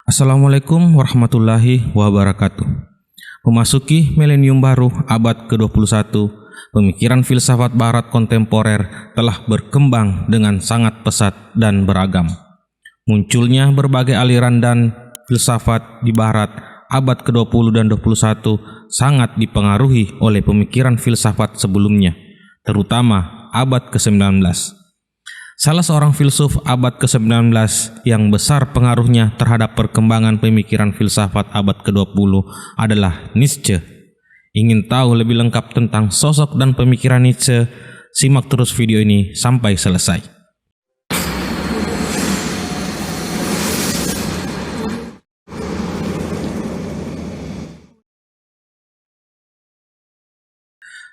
Assalamualaikum warahmatullahi wabarakatuh. Memasuki milenium baru abad ke-21, pemikiran filsafat barat kontemporer telah berkembang dengan sangat pesat dan beragam. Munculnya berbagai aliran dan filsafat di barat abad ke-20 dan 21 sangat dipengaruhi oleh pemikiran filsafat sebelumnya, terutama abad ke-19. Salah seorang filsuf abad ke-19 yang besar pengaruhnya terhadap perkembangan pemikiran filsafat abad ke-20 adalah Nietzsche. Ingin tahu lebih lengkap tentang sosok dan pemikiran Nietzsche? Simak terus video ini sampai selesai.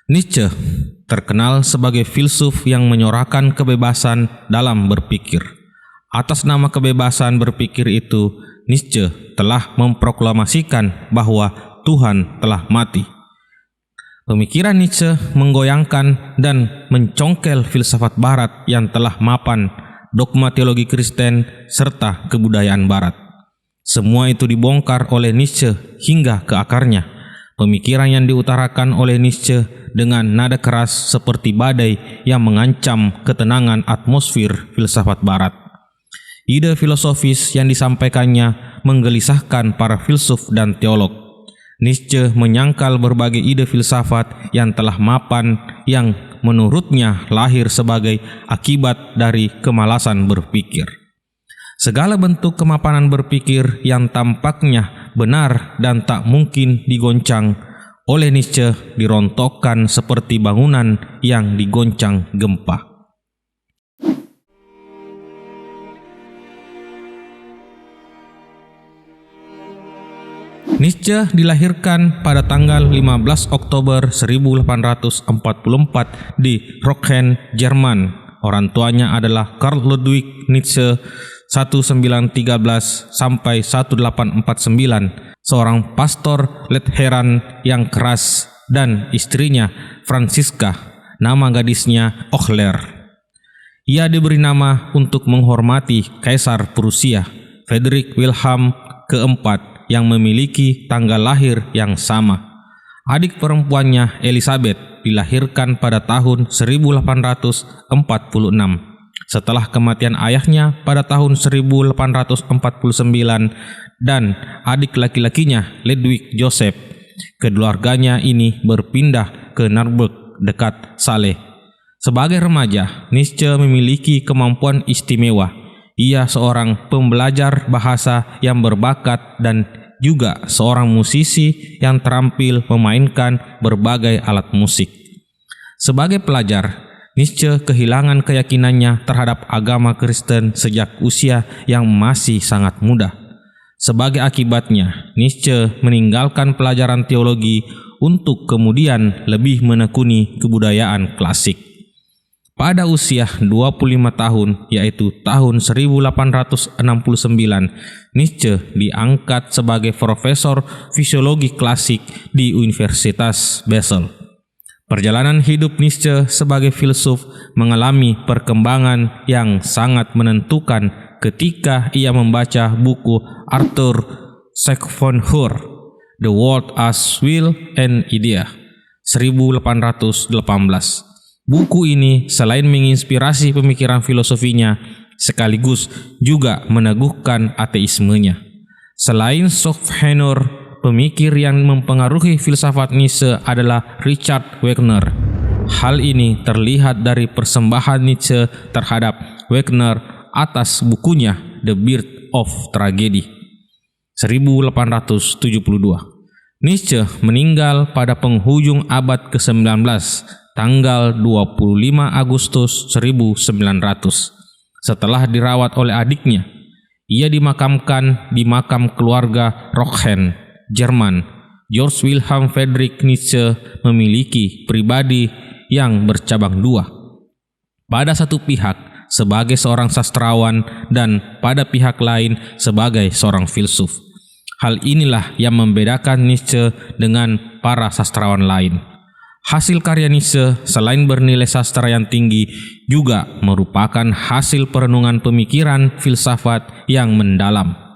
Nietzsche terkenal sebagai filsuf yang menyorakan kebebasan dalam berpikir. Atas nama kebebasan berpikir itu, Nietzsche telah memproklamasikan bahwa Tuhan telah mati. Pemikiran Nietzsche menggoyangkan dan mencongkel filsafat barat yang telah mapan, dogma teologi Kristen, serta kebudayaan barat. Semua itu dibongkar oleh Nietzsche hingga ke akarnya. Pemikiran yang diutarakan oleh Nietzsche dengan nada keras seperti badai yang mengancam ketenangan atmosfer filsafat barat. Ide filosofis yang disampaikannya menggelisahkan para filsuf dan teolog. Nietzsche menyangkal berbagai ide filsafat yang telah mapan yang menurutnya lahir sebagai akibat dari kemalasan berpikir. Segala bentuk kemapanan berpikir yang tampaknya benar dan tak mungkin digoncang oleh Nietzsche dirontokkan seperti bangunan yang digoncang gempa. Nietzsche dilahirkan pada tanggal 15 Oktober 1844 di Rocken, Jerman. Orang tuanya adalah Karl Ludwig Nietzsche 1913 sampai 1849, seorang pastor Lutheran yang keras, dan istrinya Franziska, nama gadisnya Ochler. Ia diberi nama untuk menghormati Kaisar Prusia, Friedrich Wilhelm keempat, yang memiliki tanggal lahir yang sama. Adik perempuannya Elizabeth dilahirkan pada tahun 1846. Setelah kematian ayahnya pada tahun 1849 dan adik laki-lakinya Ludwig Joseph, keluarganya ini berpindah ke Marburg dekat Saale. Sebagai remaja, Nietzsche memiliki kemampuan istimewa. Ia seorang pembelajar bahasa yang berbakat dan juga seorang musisi yang terampil memainkan berbagai alat musik. Sebagai pelajar, Nietzsche kehilangan keyakinannya terhadap agama Kristen sejak usia yang masih sangat muda. Sebagai akibatnya, Nietzsche meninggalkan pelajaran teologi untuk kemudian lebih menekuni kebudayaan klasik. Pada usia 25 tahun, yaitu tahun 1869, Nietzsche diangkat sebagai profesor fisiologi klasik di Universitas Basel. Perjalanan hidup Nietzsche sebagai filsuf mengalami perkembangan yang sangat menentukan ketika ia membaca buku Arthur Schopenhauer, The World as Will and Idea, 1818. Buku ini selain menginspirasi pemikiran filosofinya, sekaligus juga meneguhkan ateismenya. Selain Schopenhauer, pemikir yang mempengaruhi filsafat Nietzsche adalah Richard Wagner. Hal ini terlihat dari persembahan Nietzsche terhadap Wagner atas bukunya The Birth of Tragedy, 1872. Nietzsche meninggal pada penghujung abad ke-19, tanggal 25 Agustus 1900. Setelah dirawat oleh adiknya, ia dimakamkan di makam keluarga Rocken, Jerman. Georg Wilhelm Friedrich Nietzsche memiliki pribadi yang bercabang dua. Pada satu pihak sebagai seorang sastrawan dan pada pihak lain sebagai seorang filsuf. Hal inilah yang membedakan Nietzsche dengan para sastrawan lain. Hasil karya Nietzsche selain bernilai sastra yang tinggi juga merupakan hasil perenungan pemikiran filsafat yang mendalam.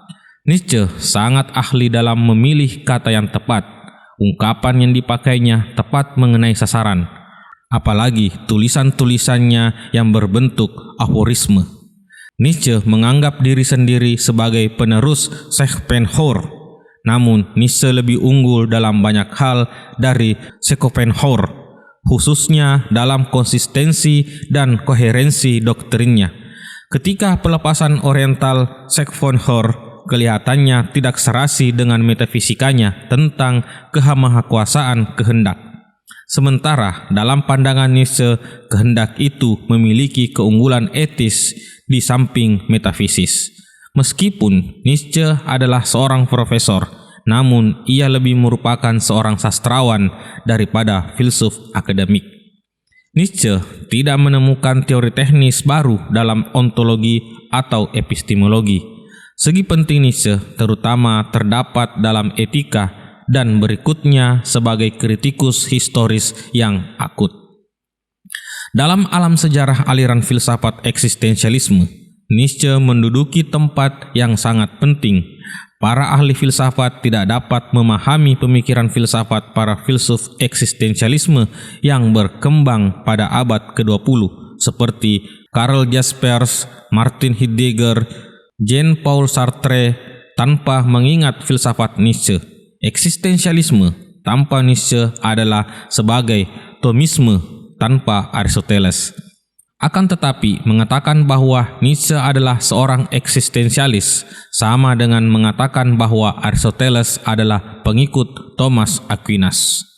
Nietzsche sangat ahli dalam memilih kata yang tepat. Ungkapan yang dipakainya tepat mengenai sasaran. Apalagi tulisan-tulisannya yang berbentuk aforisme. Nietzsche menganggap diri sendiri sebagai penerus Schopenhauer. Namun Nietzsche lebih unggul dalam banyak hal dari Schopenhauer, khususnya dalam konsistensi dan koherensi doktrinnya. Ketika pelepasan oriental Schopenhauer kelihatannya tidak serasi dengan metafisikanya tentang kemahakuasaan kehendak. Sementara dalam pandangan Nietzsche, kehendak itu memiliki keunggulan etis di samping metafisis. Meskipun Nietzsche adalah seorang profesor, namun ia lebih merupakan seorang sastrawan daripada filsuf akademik. Nietzsche tidak menemukan teori teknis baru dalam ontologi atau epistemologi. Segi penting Nietzsche terutama terdapat dalam etika dan berikutnya sebagai kritikus historis yang akut. Dalam alam sejarah aliran filsafat eksistensialisme, Nietzsche menduduki tempat yang sangat penting. Para ahli filsafat tidak dapat memahami pemikiran filsafat para filsuf eksistensialisme yang berkembang pada abad ke-20 seperti Karl Jaspers, Martin Heidegger, Jean-Paul Sartre tanpa mengingat filsafat Nietzsche. Eksistensialisme tanpa Nietzsche adalah sebagai Thomisme tanpa Aristoteles. Akan tetapi, mengatakan bahwa Nietzsche adalah seorang eksistensialis sama dengan mengatakan bahwa Aristoteles adalah pengikut Thomas Aquinas.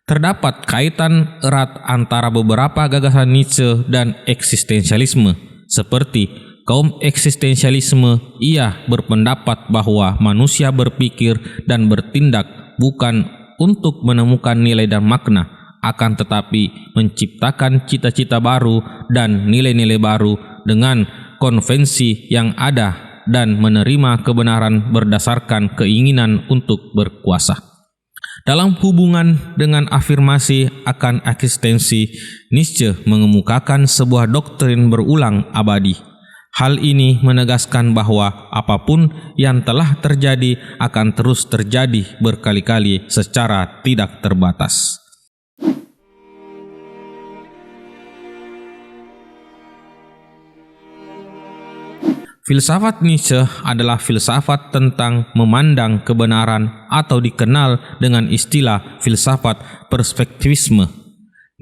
Terdapat kaitan erat antara beberapa gagasan Nietzsche dan eksistensialisme. Seperti kaum eksistensialisme, ia berpendapat bahwa manusia berpikir dan bertindak bukan untuk menemukan nilai dan makna, akan tetapi menciptakan cita-cita baru dan nilai-nilai baru dengan konvensi yang ada dan menerima kebenaran berdasarkan keinginan untuk berkuasa. Dalam hubungan dengan afirmasi akan eksistensi, Nietzsche mengemukakan sebuah doktrin berulang abadi. Hal ini menegaskan bahwa apapun yang telah terjadi akan terus terjadi berkali-kali secara tidak terbatas. Filsafat Nietzsche adalah filsafat tentang memandang kebenaran atau dikenal dengan istilah filsafat perspektivisme.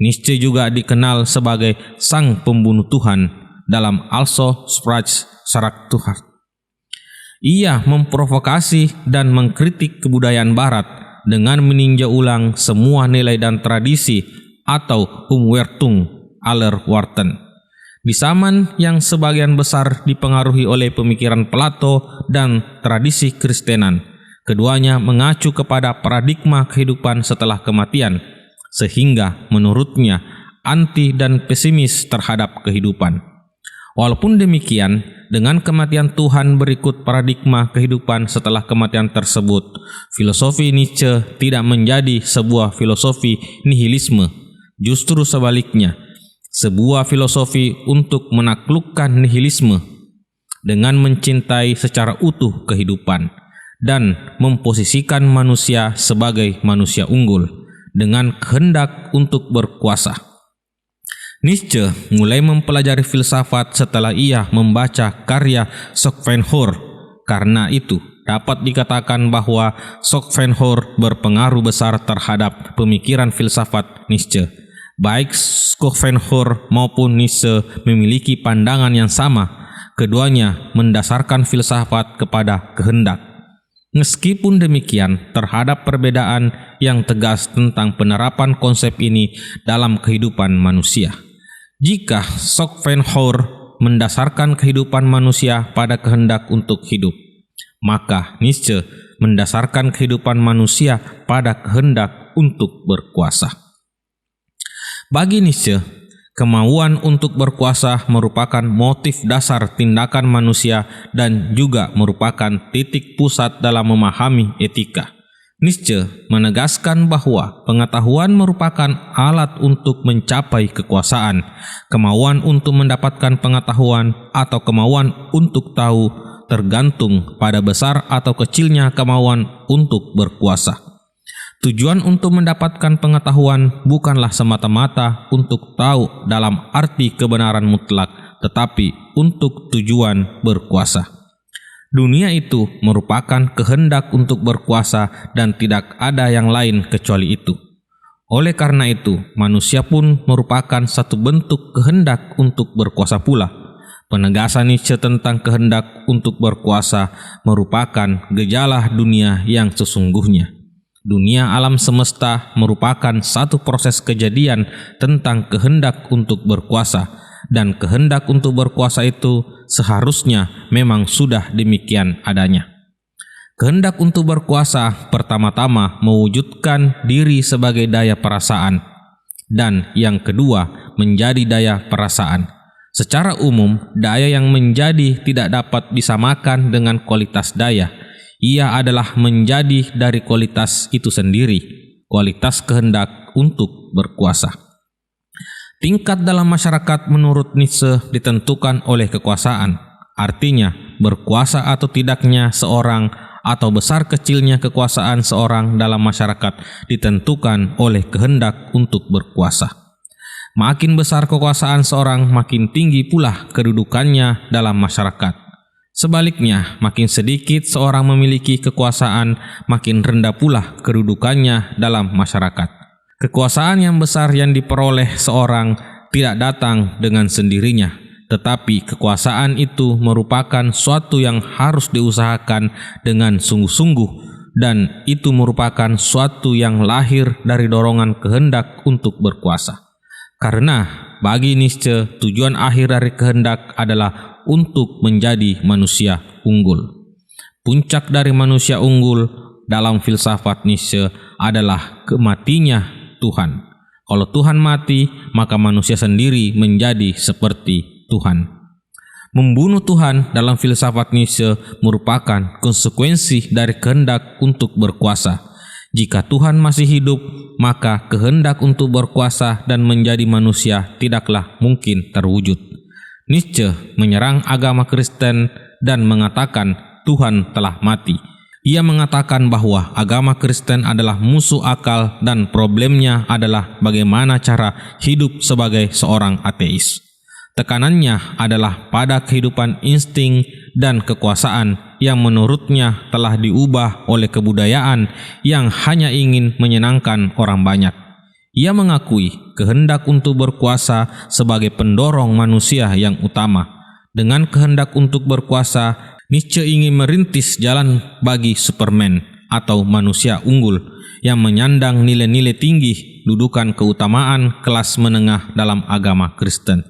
Nietzsche juga dikenal sebagai sang pembunuh Tuhan dalam Also Sprach Zarathustra. Ia memprovokasi dan mengkritik kebudayaan Barat dengan meninjau ulang semua nilai dan tradisi atau Umwertung aller Worten. Di zaman yang sebagian besar dipengaruhi oleh pemikiran Plato dan tradisi Kristenan, keduanya mengacu kepada paradigma kehidupan setelah kematian, sehingga menurutnya anti dan pesimis terhadap kehidupan. Walaupun demikian, dengan kematian Tuhan berikut paradigma kehidupan setelah kematian tersebut, filosofi Nietzsche tidak menjadi sebuah filosofi nihilisme, justru sebaliknya, sebuah filosofi untuk menaklukkan nihilisme dengan mencintai secara utuh kehidupan dan memposisikan manusia sebagai manusia unggul dengan kehendak untuk berkuasa. Nietzsche mulai mempelajari filsafat setelah ia membaca karya Schopenhauer. Karena itu, dapat dikatakan bahwa Schopenhauer berpengaruh besar terhadap pemikiran filsafat Nietzsche. Baik Schopenhauer maupun Nietzsche memiliki pandangan yang sama. Keduanya mendasarkan filsafat kepada kehendak. Meskipun demikian, terhadap perbedaan yang tegas tentang penerapan konsep ini dalam kehidupan manusia. Jika Schopenhauer mendasarkan kehidupan manusia pada kehendak untuk hidup, maka Nietzsche mendasarkan kehidupan manusia pada kehendak untuk berkuasa. Bagi Nietzsche, kemauan untuk berkuasa merupakan motif dasar tindakan manusia dan juga merupakan titik pusat dalam memahami etika. Nietzsche menegaskan bahwa pengetahuan merupakan alat untuk mencapai kekuasaan. Kemauan untuk mendapatkan pengetahuan atau kemauan untuk tahu tergantung pada besar atau kecilnya kemauan untuk berkuasa. Tujuan untuk mendapatkan pengetahuan bukanlah semata-mata untuk tahu dalam arti kebenaran mutlak, tetapi untuk tujuan berkuasa. Dunia itu merupakan kehendak untuk berkuasa dan tidak ada yang lain kecuali itu. Oleh karena itu, manusia pun merupakan satu bentuk kehendak untuk berkuasa pula. Penegasan Nietzsche tentang kehendak untuk berkuasa merupakan gejala dunia yang sesungguhnya. Dunia alam semesta merupakan satu proses kejadian tentang kehendak untuk berkuasa, dan kehendak untuk berkuasa itu seharusnya memang sudah demikian adanya. Kehendak untuk berkuasa pertama-tama mewujudkan diri sebagai daya perasaan, dan yang kedua menjadi daya perasaan. Secara umum, daya yang menjadi tidak dapat disamakan dengan kualitas daya. Ia adalah menjadi dari kualitas itu sendiri, kualitas kehendak untuk berkuasa. Tingkat dalam masyarakat menurut Nietzsche ditentukan oleh kekuasaan. Artinya, berkuasa atau tidaknya seorang atau besar kecilnya kekuasaan seorang dalam masyarakat ditentukan oleh kehendak untuk berkuasa. Makin besar kekuasaan seorang, makin tinggi pula kedudukannya dalam masyarakat. Sebaliknya, makin sedikit seorang memiliki kekuasaan, makin rendah pula kedudukannya dalam masyarakat. Kekuasaan yang besar yang diperoleh seorang tidak datang dengan sendirinya, tetapi kekuasaan itu merupakan suatu yang harus diusahakan dengan sungguh-sungguh, dan itu merupakan suatu yang lahir dari dorongan kehendak untuk berkuasa. Karena bagi Nietzsche, tujuan akhir dari kehendak adalah untuk menjadi manusia unggul. Puncak dari manusia unggul dalam filsafat Nietzsche adalah kematinya Tuhan. Kalau Tuhan mati, maka manusia sendiri menjadi seperti Tuhan. Membunuh Tuhan dalam filsafat Nietzsche merupakan konsekuensi dari kehendak untuk berkuasa. Jika Tuhan masih hidup, maka kehendak untuk berkuasa dan menjadi manusia tidaklah mungkin terwujud. Nietzsche menyerang agama Kristen dan mengatakan Tuhan telah mati. Ia mengatakan bahwa agama Kristen adalah musuh akal dan problemnya adalah bagaimana cara hidup sebagai seorang ateis. Tekanannya adalah pada kehidupan insting dan kekuasaan yang menurutnya telah diubah oleh kebudayaan yang hanya ingin menyenangkan orang banyak. Ia mengakui kehendak untuk berkuasa sebagai pendorong manusia yang utama. Dengan kehendak untuk berkuasa, Nietzsche ingin merintis jalan bagi Superman atau manusia unggul yang menyandang nilai-nilai tinggi dudukan keutamaan kelas menengah dalam agama Kristen.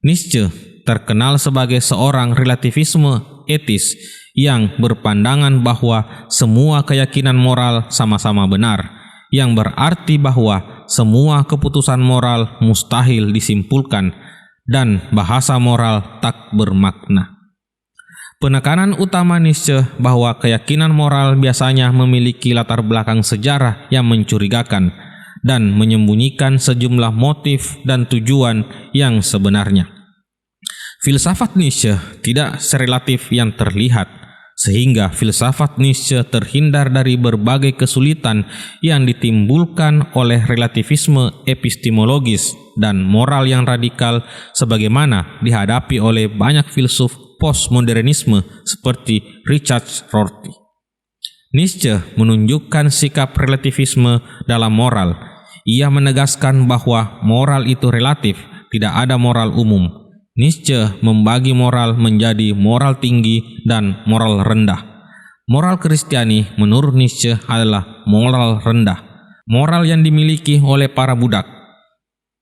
Nietzsche terkenal sebagai seorang relativisme etis yang berpandangan bahwa semua keyakinan moral sama-sama benar, yang berarti bahwa semua keputusan moral mustahil disimpulkan dan bahasa moral tak bermakna. Penekanan utama Nietzsche bahwa keyakinan moral biasanya memiliki latar belakang sejarah yang mencurigakan dan menyembunyikan sejumlah motif dan tujuan yang sebenarnya. Filsafat Nietzsche tidak serelatif yang terlihat, sehingga filsafat Nietzsche terhindar dari berbagai kesulitan yang ditimbulkan oleh relativisme epistemologis dan moral yang radikal sebagaimana dihadapi oleh banyak filsuf postmodernisme seperti Richard Rorty. Nietzsche menunjukkan sikap relativisme dalam moral. Ia menegaskan bahwa moral itu relatif, tidak ada moral umum. Nietzsche membagi moral menjadi moral tinggi dan moral rendah. Moral Kristiani menurut Nietzsche adalah moral rendah, moral yang dimiliki oleh para budak.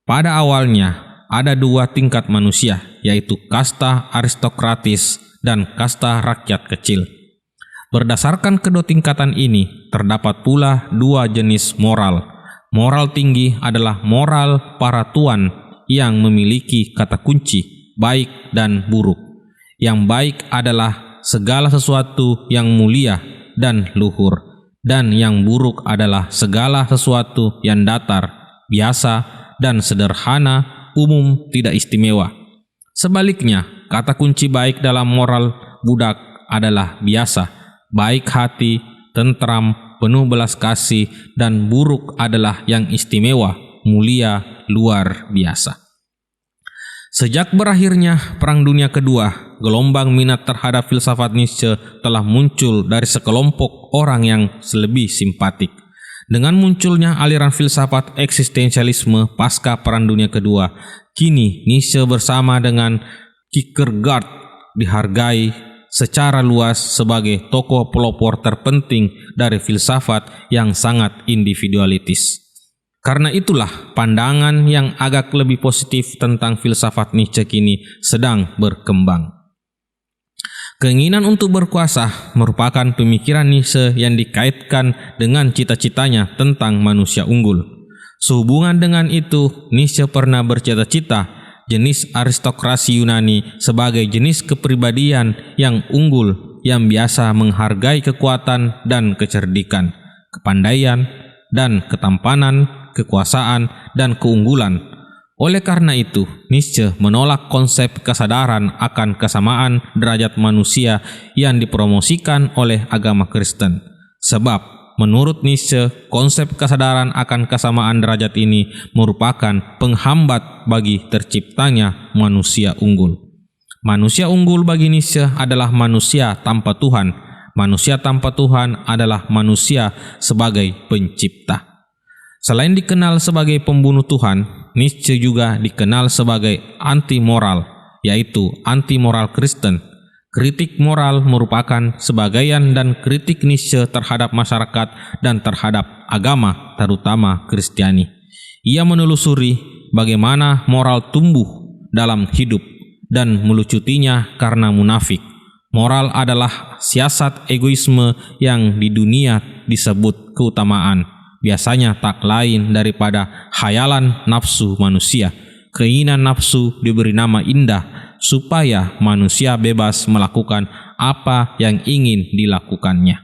Pada awalnya ada dua tingkat manusia, yaitu kasta aristokratis dan kasta rakyat kecil. Berdasarkan kedua tingkatan ini, terdapat pula dua jenis moral. Moral tinggi adalah moral para tuan yang memiliki kata kunci, baik dan buruk. Yang baik adalah segala sesuatu yang mulia dan luhur, dan yang buruk adalah segala sesuatu yang datar, biasa, dan sederhana, umum, tidak istimewa. Sebaliknya, kata kunci baik dalam moral budak adalah biasa, baik hati, tentram, penuh belas kasih, dan buruk adalah yang istimewa, mulia, luar biasa. Sejak berakhirnya Perang Dunia Kedua, gelombang minat terhadap filsafat Nietzsche telah muncul dari sekelompok orang yang lebih simpatik. Dengan munculnya aliran filsafat eksistensialisme pasca Perang Dunia Kedua, kini Nietzsche bersama dengan Kierkegaard dihargai secara luas sebagai tokoh pelopor terpenting dari filsafat yang sangat individualitis. Karena itulah pandangan yang agak lebih positif tentang filsafat Nietzsche kini sedang berkembang. Keinginan untuk berkuasa merupakan pemikiran Nietzsche yang dikaitkan dengan cita-citanya tentang manusia unggul. Sehubungan dengan itu, Nietzsche pernah bercita-cita jenis aristokrasi Yunani sebagai jenis kepribadian yang unggul yang biasa menghargai kekuatan dan kecerdikan, kepandaian dan ketampanan, kekuasaan dan keunggulan. Oleh karena itu, Nietzsche menolak konsep kesadaran akan kesamaan derajat manusia yang dipromosikan oleh agama Kristen. Sebab, menurut Nietzsche, konsep kesadaran akan kesamaan derajat ini merupakan penghambat bagi terciptanya manusia unggul. Manusia unggul bagi Nietzsche adalah manusia tanpa Tuhan. Manusia tanpa Tuhan adalah manusia sebagai pencipta. Selain dikenal sebagai pembunuh Tuhan, Nietzsche juga dikenal sebagai anti-moral, yaitu anti-moral Kristen. Kritik moral merupakan sebagian dan kritik Nietzsche terhadap masyarakat dan terhadap agama, terutama Kristiani. Ia menelusuri bagaimana moral tumbuh dalam hidup dan melucutinya karena munafik. Moral adalah siasat egoisme yang di dunia disebut keutamaan. Biasanya tak lain daripada khayalan nafsu manusia. Keinginan nafsu diberi nama indah supaya manusia bebas melakukan apa yang ingin dilakukannya.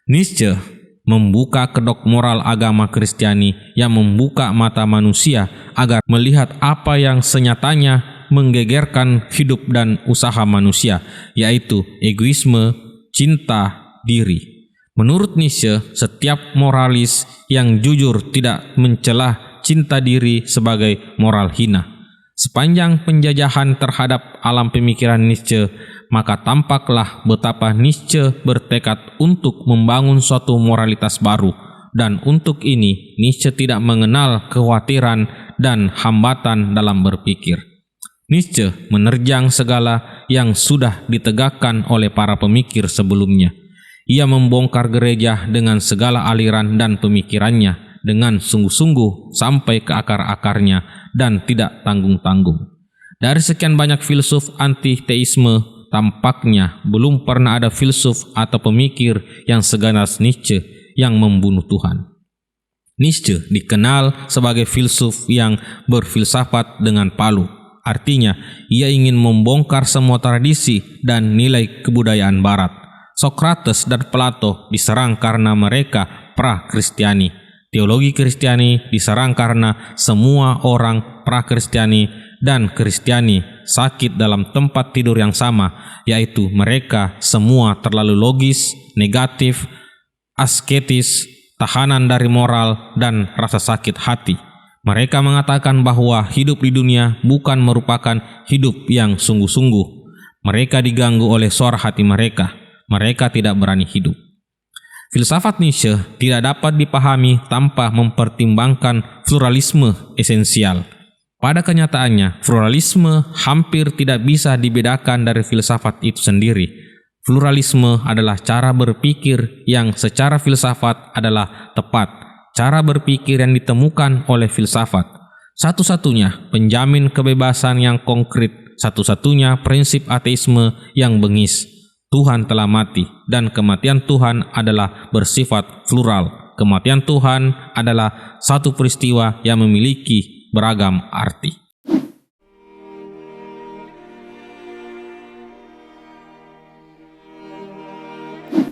Nietzsche membuka kedok moral agama Kristiani yang membuka mata manusia agar melihat apa yang senyatanya menggegerkan hidup dan usaha manusia, yaitu egoisme, cinta diri. Menurut Nietzsche, setiap moralis yang jujur tidak mencela cinta diri sebagai moral hina. Sepanjang penjajahan terhadap alam pemikiran Nietzsche, maka tampaklah betapa Nietzsche bertekad untuk membangun suatu moralitas baru, dan untuk ini Nietzsche tidak mengenal kekhawatiran dan hambatan dalam berpikir. Nietzsche menerjang segala yang sudah ditegakkan oleh para pemikir sebelumnya. Ia membongkar gereja dengan segala aliran dan pemikirannya dengan sungguh-sungguh sampai ke akar-akarnya dan tidak tanggung-tanggung. Dari sekian banyak filsuf anti-teisme, tampaknya belum pernah ada filsuf atau pemikir yang seganas Nietzsche yang membunuh Tuhan. Nietzsche dikenal sebagai filsuf yang berfilsafat dengan palu. Artinya, ia ingin membongkar semua tradisi dan nilai kebudayaan Barat. Sokrates dan Plato diserang karena mereka pra-Kristiani. Teologi Kristiani diserang karena semua orang pra-Kristiani dan Kristiani sakit dalam tempat tidur yang sama, yaitu mereka semua terlalu logis, negatif, asketis, tahanan dari moral, dan rasa sakit hati. Mereka mengatakan bahwa hidup di dunia bukan merupakan hidup yang sungguh-sungguh. Mereka diganggu oleh suara hati mereka. Mereka tidak berani hidup. Filsafat Nietzsche tidak dapat dipahami tanpa mempertimbangkan pluralisme esensial. Pada kenyataannya, pluralisme hampir tidak bisa dibedakan dari filsafat itu sendiri. Pluralisme adalah cara berpikir yang secara filsafat adalah tepat, cara berpikir yang ditemukan oleh filsafat. Satu-satunya penjamin kebebasan yang konkret, satu-satunya prinsip ateisme yang bengis. Tuhan telah mati, dan kematian Tuhan adalah bersifat plural. Kematian Tuhan adalah satu peristiwa yang memiliki beragam arti.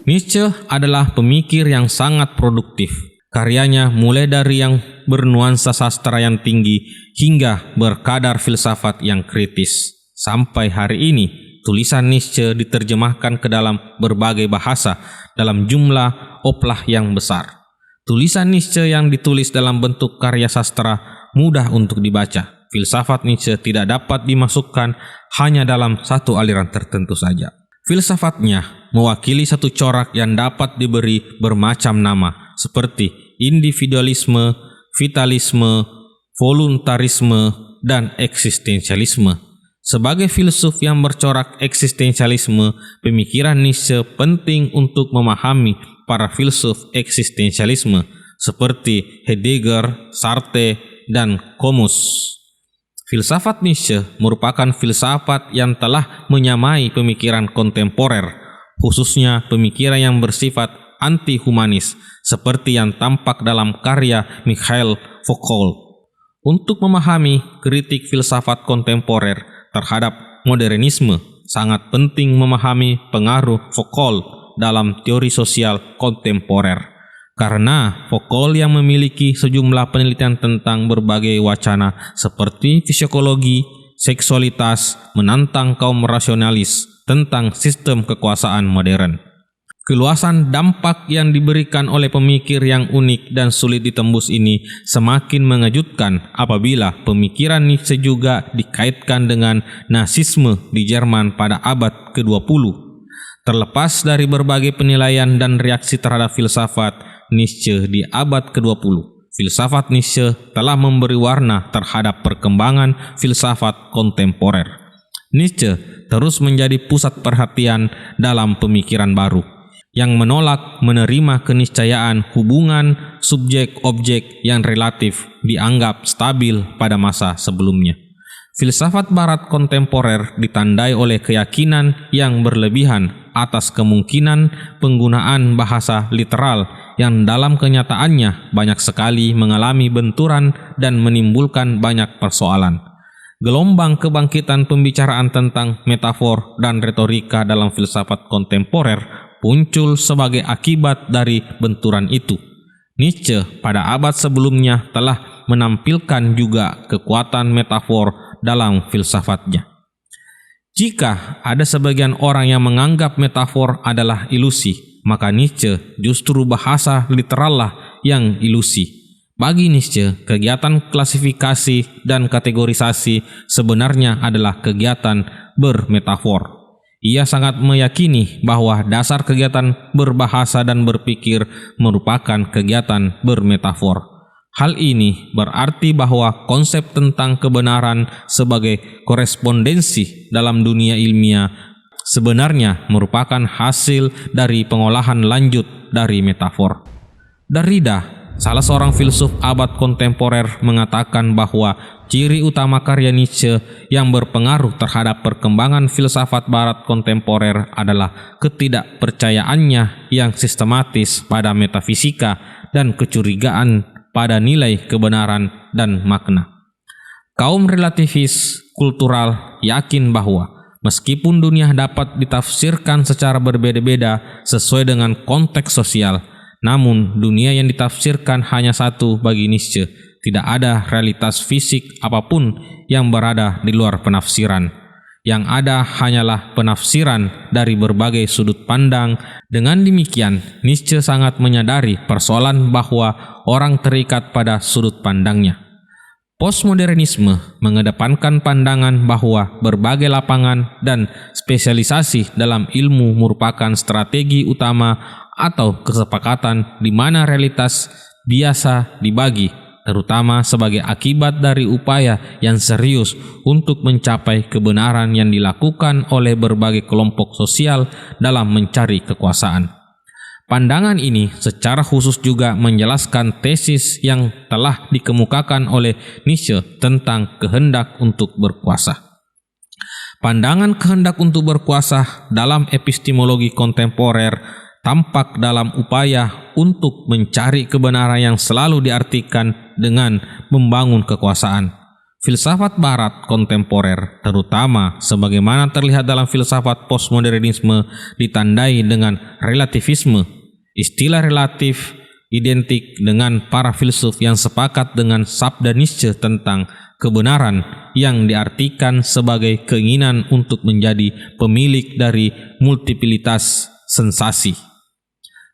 Nietzsche adalah pemikir yang sangat produktif. Karyanya mulai dari yang bernuansa sastra yang tinggi hingga berkadar filsafat yang kritis. Sampai hari ini, tulisan Nietzsche diterjemahkan ke dalam berbagai bahasa dalam jumlah oplah yang besar. Tulisan Nietzsche yang ditulis dalam bentuk karya sastra mudah untuk dibaca. Filsafat Nietzsche tidak dapat dimasukkan hanya dalam satu aliran tertentu saja. Filsafatnya mewakili satu corak yang dapat diberi bermacam nama, seperti individualisme, vitalisme, voluntarisme, dan eksistensialisme. Sebagai filsuf yang bercorak eksistensialisme, pemikiran Nietzsche penting untuk memahami para filsuf eksistensialisme seperti Heidegger, Sartre, dan Camus. Filsafat Nietzsche merupakan filsafat yang telah menyamai pemikiran kontemporer, khususnya pemikiran yang bersifat anti-humanis, seperti yang tampak dalam karya Mikhail Foucault. Untuk memahami kritik filsafat kontemporer terhadap modernisme, sangat penting memahami pengaruh Foucault dalam teori sosial kontemporer. Karena Foucault yang memiliki sejumlah penelitian tentang berbagai wacana seperti fisiologi, seksualitas, menantang kaum rasionalis tentang sistem kekuasaan modern. Keluasan dampak yang diberikan oleh pemikir yang unik dan sulit ditembus ini semakin mengejutkan apabila pemikiran Nietzsche juga dikaitkan dengan Nazisme di Jerman pada abad ke-20. Terlepas dari berbagai penilaian dan reaksi terhadap filsafat Nietzsche di abad ke-20, filsafat Nietzsche telah memberi warna terhadap perkembangan filsafat kontemporer. Nietzsche terus menjadi pusat perhatian dalam pemikiran baru yang menolak menerima keniscayaan hubungan subjek-objek yang relatif dianggap stabil pada masa sebelumnya. Filsafat barat kontemporer ditandai oleh keyakinan yang berlebihan atas kemungkinan penggunaan bahasa literal yang dalam kenyataannya banyak sekali mengalami benturan dan menimbulkan banyak persoalan. Gelombang kebangkitan pembicaraan tentang metafor dan retorika dalam filsafat kontemporer muncul sebagai akibat dari benturan itu. Nietzsche pada abad sebelumnya telah menampilkan juga kekuatan metafor dalam filsafatnya. Jika ada sebagian orang yang menganggap metafor adalah ilusi, maka Nietzsche justru bahasa literallah yang ilusi. Bagi Nietzsche, kegiatan klasifikasi dan kategorisasi sebenarnya adalah kegiatan bermetafor. Ia sangat meyakini bahwa dasar kegiatan berbahasa dan berpikir merupakan kegiatan bermetafor. Hal ini berarti bahwa konsep tentang kebenaran sebagai korespondensi dalam dunia ilmiah sebenarnya merupakan hasil dari pengolahan lanjut dari metafor. Derrida, salah seorang filsuf abad kontemporer, mengatakan bahwa ciri utama karya Nietzsche yang berpengaruh terhadap perkembangan filsafat barat kontemporer adalah ketidakpercayaannya yang sistematis pada metafisika dan kecurigaan pada nilai kebenaran dan makna. Kaum relativis kultural yakin bahwa meskipun dunia dapat ditafsirkan secara berbeda-beda sesuai dengan konteks sosial, namun dunia yang ditafsirkan hanya satu bagi Nietzsche. Tidak ada realitas fisik apapun yang berada di luar penafsiran. Yang ada hanyalah penafsiran dari berbagai sudut pandang. Dengan demikian, Nietzsche sangat menyadari persoalan bahwa orang terikat pada sudut pandangnya. Postmodernisme mengedepankan pandangan bahwa berbagai lapangan dan spesialisasi dalam ilmu merupakan strategi utama atau kesepakatan di mana realitas biasa dibagi, terutama sebagai akibat dari upaya yang serius untuk mencapai kebenaran yang dilakukan oleh berbagai kelompok sosial dalam mencari kekuasaan. Pandangan ini secara khusus juga menjelaskan tesis yang telah dikemukakan oleh Nietzsche tentang kehendak untuk berkuasa. Pandangan kehendak untuk berkuasa dalam epistemologi kontemporer tampak dalam upaya untuk mencari kebenaran yang selalu diartikan dengan membangun kekuasaan. Filsafat barat kontemporer, terutama sebagaimana terlihat dalam filsafat postmodernisme, ditandai dengan relativisme. Istilah relatif identik dengan para filsuf yang sepakat dengan sabda Nietzsche tentang kebenaran yang diartikan sebagai keinginan untuk menjadi pemilik dari multipilitas sensasi.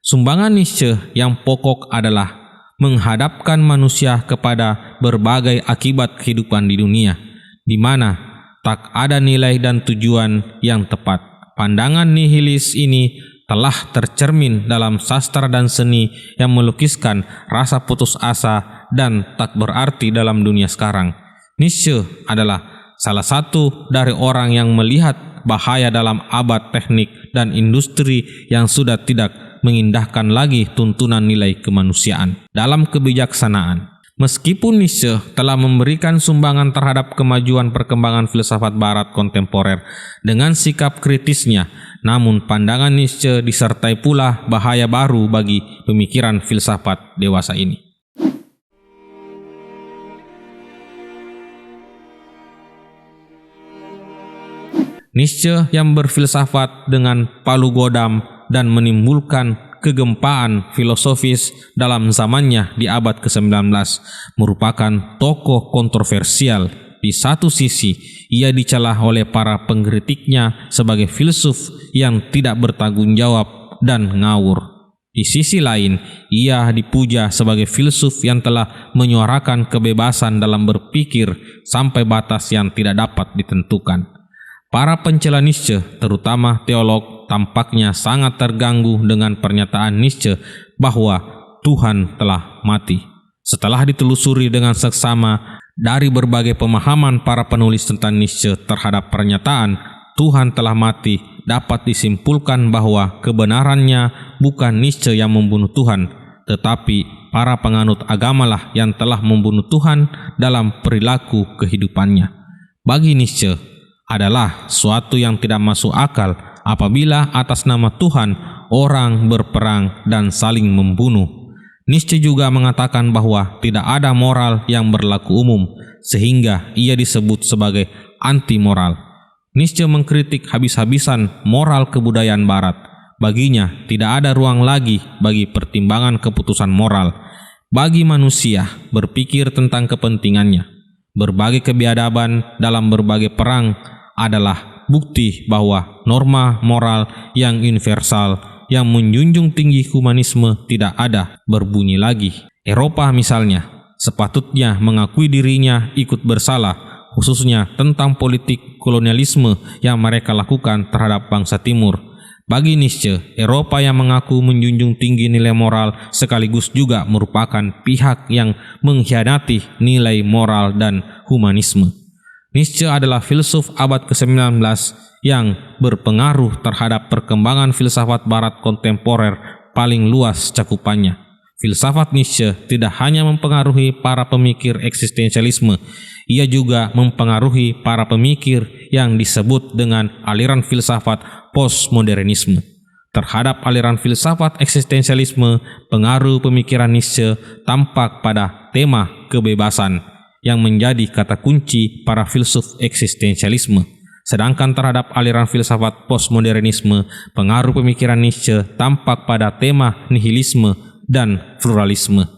Sumbangan Nietzsche yang pokok adalah menghadapkan manusia kepada berbagai akibat kehidupan di dunia, di mana tak ada nilai dan tujuan yang tepat. Pandangan nihilis ini telah tercermin dalam sastra dan seni yang melukiskan rasa putus asa dan tak berarti dalam dunia sekarang. Nietzsche adalah salah satu dari orang yang melihat bahaya dalam abad teknik dan industri yang sudah tidak mengindahkan lagi tuntunan nilai kemanusiaan dalam kebijaksanaan. Meskipun Nietzsche telah memberikan sumbangan terhadap kemajuan perkembangan filsafat barat kontemporer dengan sikap kritisnya, namun pandangan Nietzsche disertai pula bahaya baru bagi pemikiran filsafat dewasa ini. Nietzsche yang berfilsafat dengan palu godam dan menimbulkan kegempaan filosofis dalam zamannya di abad ke-19 merupakan tokoh kontroversial. Di satu sisi, ia dicela oleh para pengkritiknya sebagai filsuf yang tidak bertanggung jawab dan ngawur. Di sisi lain, ia dipuja sebagai filsuf yang telah menyuarakan kebebasan dalam berpikir sampai batas yang tidak dapat ditentukan. Para pencela Nietzsche, terutama teolog, tampaknya sangat terganggu dengan pernyataan Nietzsche bahwa Tuhan telah mati. Setelah ditelusuri dengan seksama dari berbagai pemahaman para penulis tentang Nietzsche terhadap pernyataan Tuhan telah mati, dapat disimpulkan bahwa kebenarannya bukan Nietzsche yang membunuh Tuhan, tetapi para penganut agamalah yang telah membunuh Tuhan dalam perilaku kehidupannya. Bagi Nietzsche, adalah suatu yang tidak masuk akal apabila atas nama Tuhan orang berperang dan saling membunuh. Nietzsche juga mengatakan bahwa tidak ada moral yang berlaku umum, sehingga ia disebut sebagai anti-moral. Nietzsche mengkritik habis-habisan moral kebudayaan barat. Baginya tidak ada ruang lagi bagi pertimbangan keputusan moral. Bagi manusia berpikir tentang kepentingannya, berbagai kebiadaban dalam berbagai perang adalah bukti bahwa norma moral yang universal yang menjunjung tinggi humanisme tidak ada berbunyi lagi. Eropa misalnya sepatutnya mengakui dirinya ikut bersalah, khususnya tentang politik kolonialisme yang mereka lakukan terhadap bangsa Timur. Bagi Nietzsche, Eropa yang mengaku menjunjung tinggi nilai moral sekaligus juga merupakan pihak yang mengkhianati nilai moral dan humanisme. Nietzsche adalah filsuf abad ke-19 yang berpengaruh terhadap perkembangan filsafat barat kontemporer paling luas cakupannya. Filsafat Nietzsche tidak hanya mempengaruhi para pemikir eksistensialisme, ia juga mempengaruhi para pemikir yang disebut dengan aliran filsafat postmodernisme. Terhadap aliran filsafat eksistensialisme, pengaruh pemikiran Nietzsche tampak pada tema kebebasan yang menjadi kata kunci para filsuf eksistensialisme. Sedangkan terhadap aliran filsafat postmodernisme, pengaruh pemikiran Nietzsche tampak pada tema nihilisme dan pluralisme.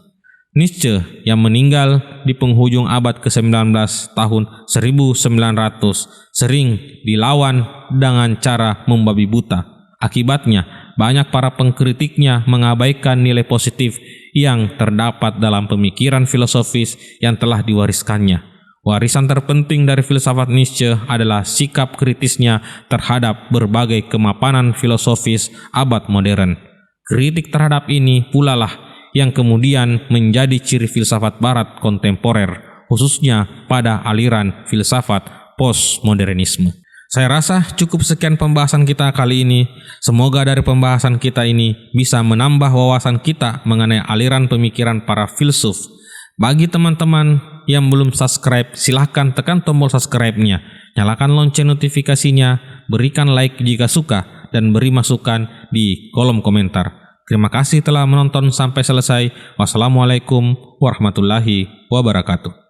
Nietzsche yang meninggal di penghujung abad ke-19 tahun 1900 sering dilawan dengan cara membabi buta. Akibatnya, banyak para pengkritiknya mengabaikan nilai positif yang terdapat dalam pemikiran filosofis yang telah diwariskannya. Warisan terpenting dari filsafat Nietzsche adalah sikap kritisnya terhadap berbagai kemapanan filosofis abad modern. Kritik terhadap ini pula lah yang kemudian menjadi ciri filsafat barat kontemporer, khususnya pada aliran filsafat postmodernisme. Saya rasa cukup sekian pembahasan kita kali ini. Semoga dari pembahasan kita ini bisa menambah wawasan kita mengenai aliran pemikiran para filsuf. Bagi teman-teman yang belum subscribe, silahkan tekan tombol subscribe-nya. Nyalakan lonceng notifikasinya, berikan like jika suka, dan beri masukan di kolom komentar. Terima kasih telah menonton sampai selesai. Wassalamualaikum warahmatullahi wabarakatuh.